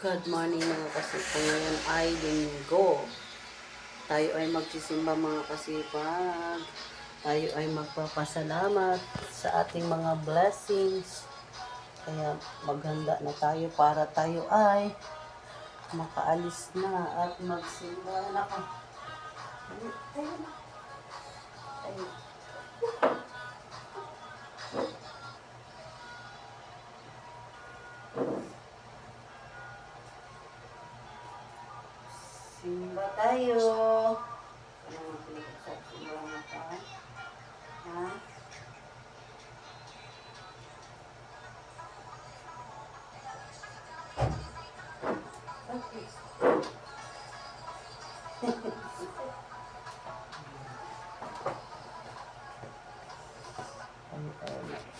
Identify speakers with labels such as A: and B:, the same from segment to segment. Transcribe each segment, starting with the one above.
A: Good morning mga kasipag. Ngayon ay linggo. Tayo ay magsisimba mga kasipag. Tayo ay magpapasalamat sa ating mga blessings. Kaya maghanda na tayo para tayo ay makaalis na at magsimba na ka. Simba tayo. Ano ang pinagsasimba na ka? Ha? Okay.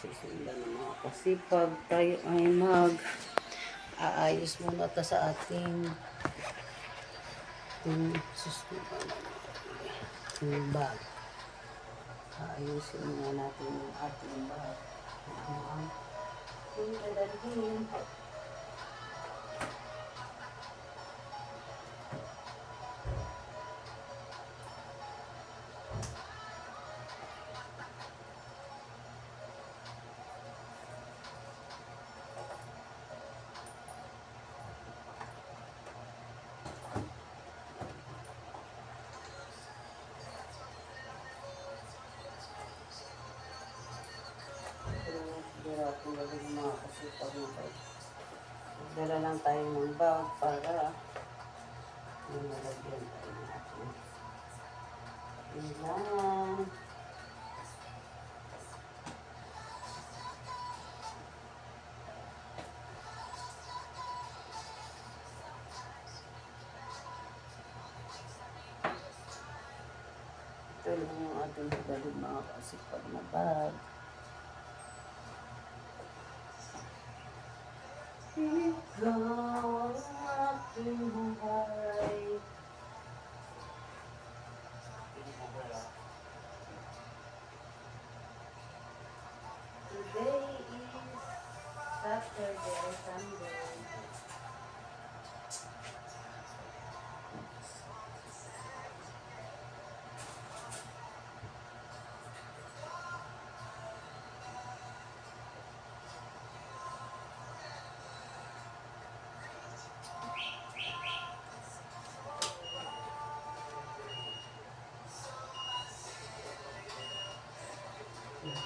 A: Sisimba ng mga kasipag. Tayo ay aayos muna ito sa ating bag. Aayusin muna natin yung ating bag. Yung dadalhin. Kung gagawin mga kasipag mo tayo. Magdala lang tayo ng bag para malagyan tayo natin. Yun lang. Ito lang yung ating dalhin mga kasipag na bag. Ikaw ang aking buhay. Today is Saturday, Sunday.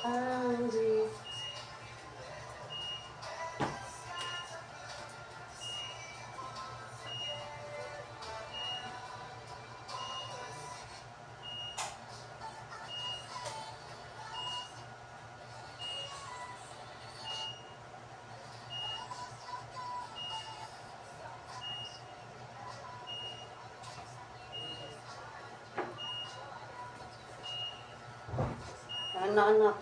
A: Hungry. Anak-anak.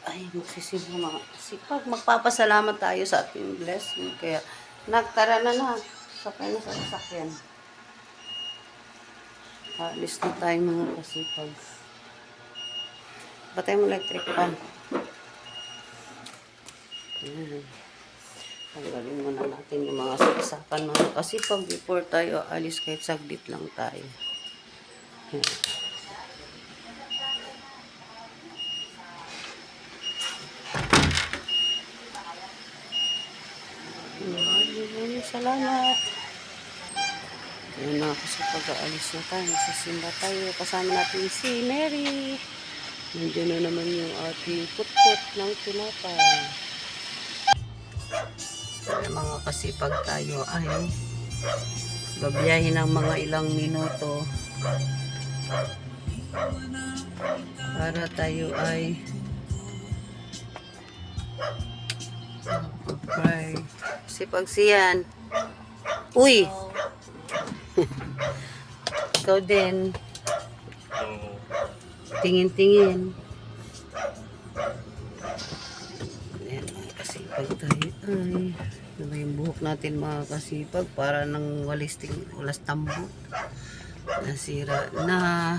A: Ay, magsisimba mga sipag. Magpapasalamat tayo sa ating blessing. Kaya, nagtara na. Sakay na sa sasakyan. Alis na tayo mga kasipag. Batay mo electric pan. Tanggalin muna natin yung mga saksakan mga kasipag before tayo alis kahit saglit lang tayo. Salamat. Ayan na kasi pag-aalis na tayo. Nagsisimba tayo. Kasama natin si Mary. Nandiyan na naman yung ating putput ng tinapay. Mga kasipag tayo ay babiyahin ng mga ilang minuto para tayo ay okay. Sipag siyan. Uy! Ikaw din. Tingin-tingin. Ayan mga kasipag tayo. Ay, diba yung buhok natin mga kasipag para nang walas tambok. Nasira na.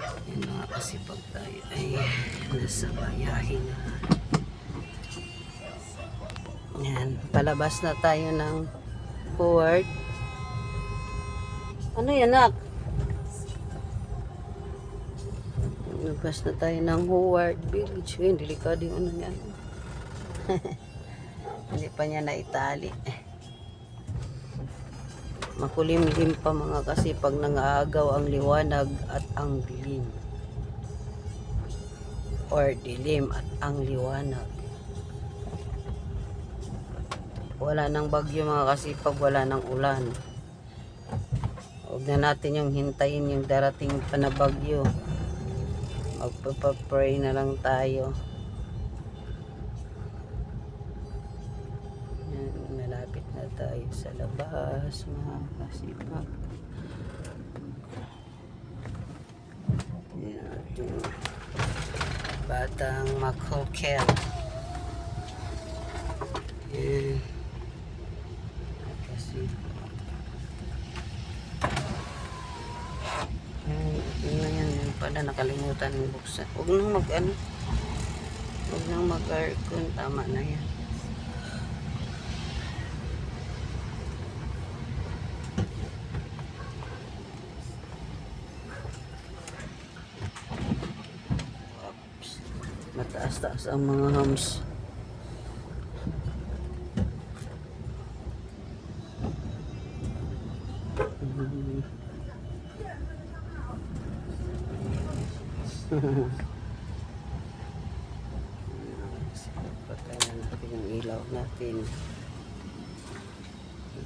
A: Ayan mga kasipag tayo ay nasa bayahin na. Palabas na tayo ng Howard. Ano yan, nak? Labas na tayo ng Howard Village. Ayun, delikado yung ano niya. Hindi pa niya naitali. Makulimlim pa mga kasi pag nangaagaw ang liwanag at ang dilim. Or dilim at ang liwanag. Wala nang bagyo mga kasi pag wala nang ulan. Huwag na natin yung hintayin yung darating pa na bagyo. Magpapapray na lang tayo. Yan, malapit na tayo sa labas mga kasipag. Yan, yung batang makokel. Yan. Kasipag. Yan pala, nakalimutan ng buksan. Huwag nang huwag nang mag-aircon, tama na yan. Oops. Mataas-taas ang mga hams. Patayin natin yung ilaw natin.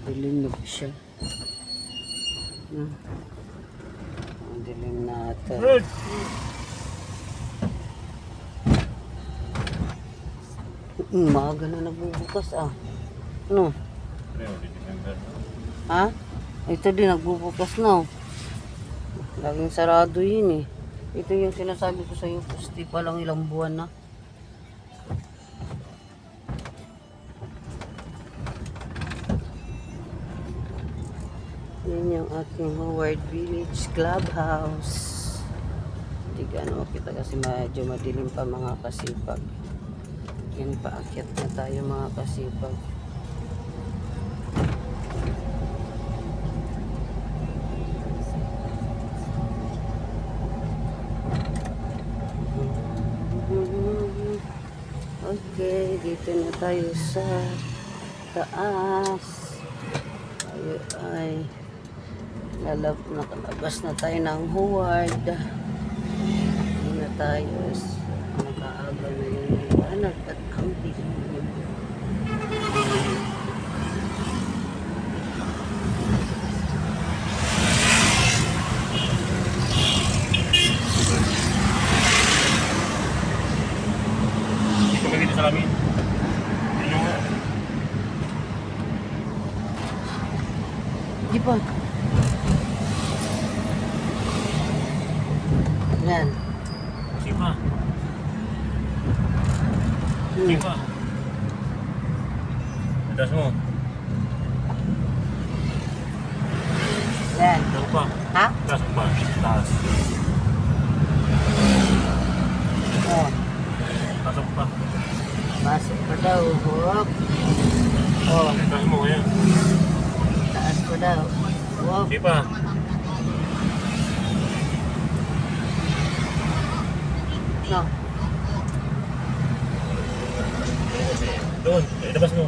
A: Dilim na ba siya? Ang dilim natin. Maaga na nagbubukas Ano? Ha? Ito din nagbubukas na. Laging sarado yun Ito yung sinasabi ko sa iyo, pusti pa lang ilang buwan na. Yan yung aking Howard Village Clubhouse. Hindi gano'n makita kasi medyo madilim pa mga kasipag. Yan, paakyat na tayo mga kasipag. Okay, dito na tayo sa taas. Tayo ay nakalabas na tayo ng Howard. Hindi na tayo nakaagal na yung liwanag at ang dilim.
B: Salamin. Ano?
A: Di ba? Yan.
B: Sipa. Sipa. Atas mo.
A: Yan.
B: Atas pa.
A: Ha?
B: Atas pa. Atas.
A: Oh.
B: Pasok pa.
A: Pasok pa daw. Hop. Oh.
B: Atas mo yan.
A: Taas pa daw. Hop.
B: Sipa.
A: No.
B: Doon. Ilabas mo.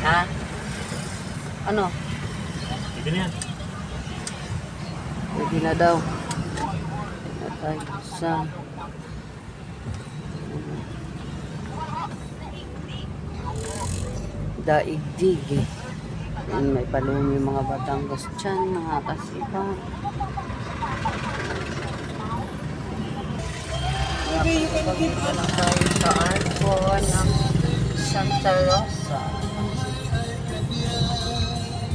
A: Ha? Ano?
B: Pwede na yan.
A: Pwede na daw. Tayo sa daigdig. Yan, may palumi mga Batangas dyan, mga kasipag. Pagkita na tayo sa arko ng Santa Rosa.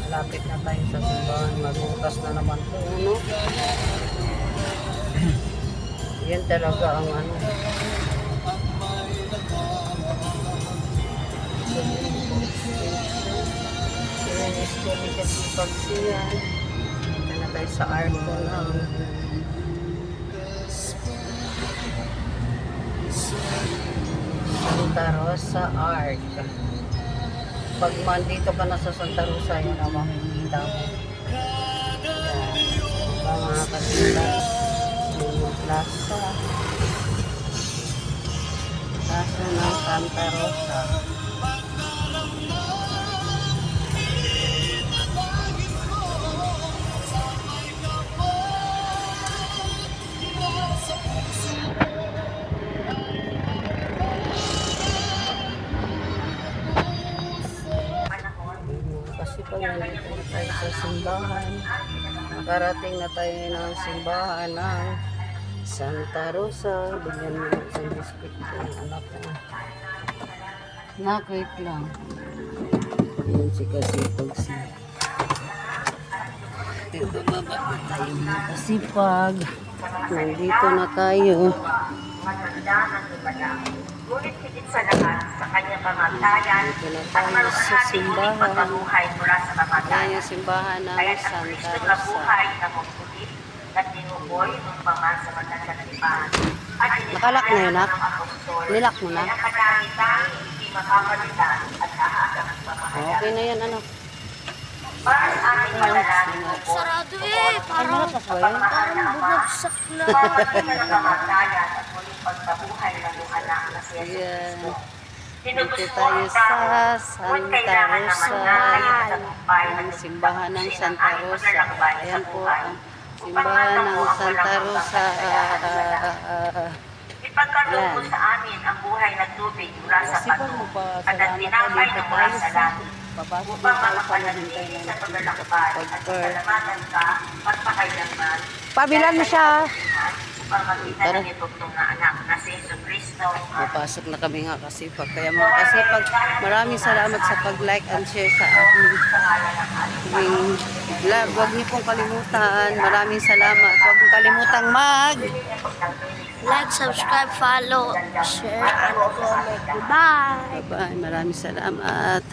A: Malapit na tayo sa simbahan. Magbukas na naman po, no? Yan talaga ang ano. Yan is kasi pagsiyan. Ito na tayo sa arko ng Santa Rosa Arc. Pag mandito ka na sa Santa Rosa, yan ang makikita mo. Yan. Mga kasila. Yung plaza. Plaza ng Santa Rosa. Kasi pag nandito na tayo sa simbahan, nakarating na tayo ng simbahan ng Santa Rosa. Bigyan mo ng isang biscuit ko ng anak ko. Wait lang. Yan si Kasipag siya. Bababa na tayo mga Kasipag. Nandito na tayo.
C: Maganda ng lumala. Ngunit higit sa lahat sa kanyang kamatayan
A: Dito na
C: at
A: tayo sa
C: marunong muling
A: simbahan.
C: pagkabuhay mula sa
A: Yan
C: kamatayan.
A: yung simbahan ng
C: Kaya ang
A: Santa
C: Kristo na
A: Rosa.
C: buhay na magpulit at tinuboy ng mga sa magandang lipahan. At
A: Nakalak na yun, Nak?
C: ng apostol.
A: Nilak mo na?
C: Kaya kadamitan hindi makapalitan at lahat ang pamahalaan.
A: Okay na yan, anak.
C: Para sa ating panalangin mo po,
D: Sarado eh, parang
C: pagmamahal na Ama,
D: bumagsak na.
C: pamagitan ng kamatayan at muling pagkabuhay ng iyong anak na si Jesus
A: Ayan.
C: Cristo.
A: Dito
C: Tinubos mo
A: tayo
C: ang
A: sa
C: tao, ngunit kailangan naman
A: Santa
C: na
A: Rosa.
C: kayo tagumpay
A: Ang
C: ng
A: simbahan ng
C: tapusin ang
A: Santa
C: aming
A: Rosa.
C: paglalakbay sa
A: Ayan po
C: buhay.
A: ang
C: Upang
A: simbahan ng
C: matamo ang
A: Santa
C: walang
A: Rosa.
C: hanggang Ipagkaloob mo
A: Yan.
C: sa amin ang buhay na tubig mula sa
A: Kasi
C: pato
A: pag
C: at ang
A: magpasalamat
C: tinapay
A: tayo
C: na mula
A: tayo
C: sa
A: sa
C: langit
A: papasok
C: upang
A: na tayo
C: makapanatili sa
A: ng
C: paglalakbay at
A: pagper.
C: pasalamatan ka magpakailanman.
A: Pabilan mo siya.
C: Upang makita
A: Tara.
C: ng itutong na anak na si Jesu Cristo.
A: Papasok na kami nga Kasipag. Kaya mga Kasipag, maraming salamat sa pag-like and share sa aking vlog. Huwag niyo pong kalimutan. Maraming salamat. Huwag niyo kalimutang
D: Like, subscribe, follow, share, and comment. Goodbye!
A: Bye-bye. Maraming salamat.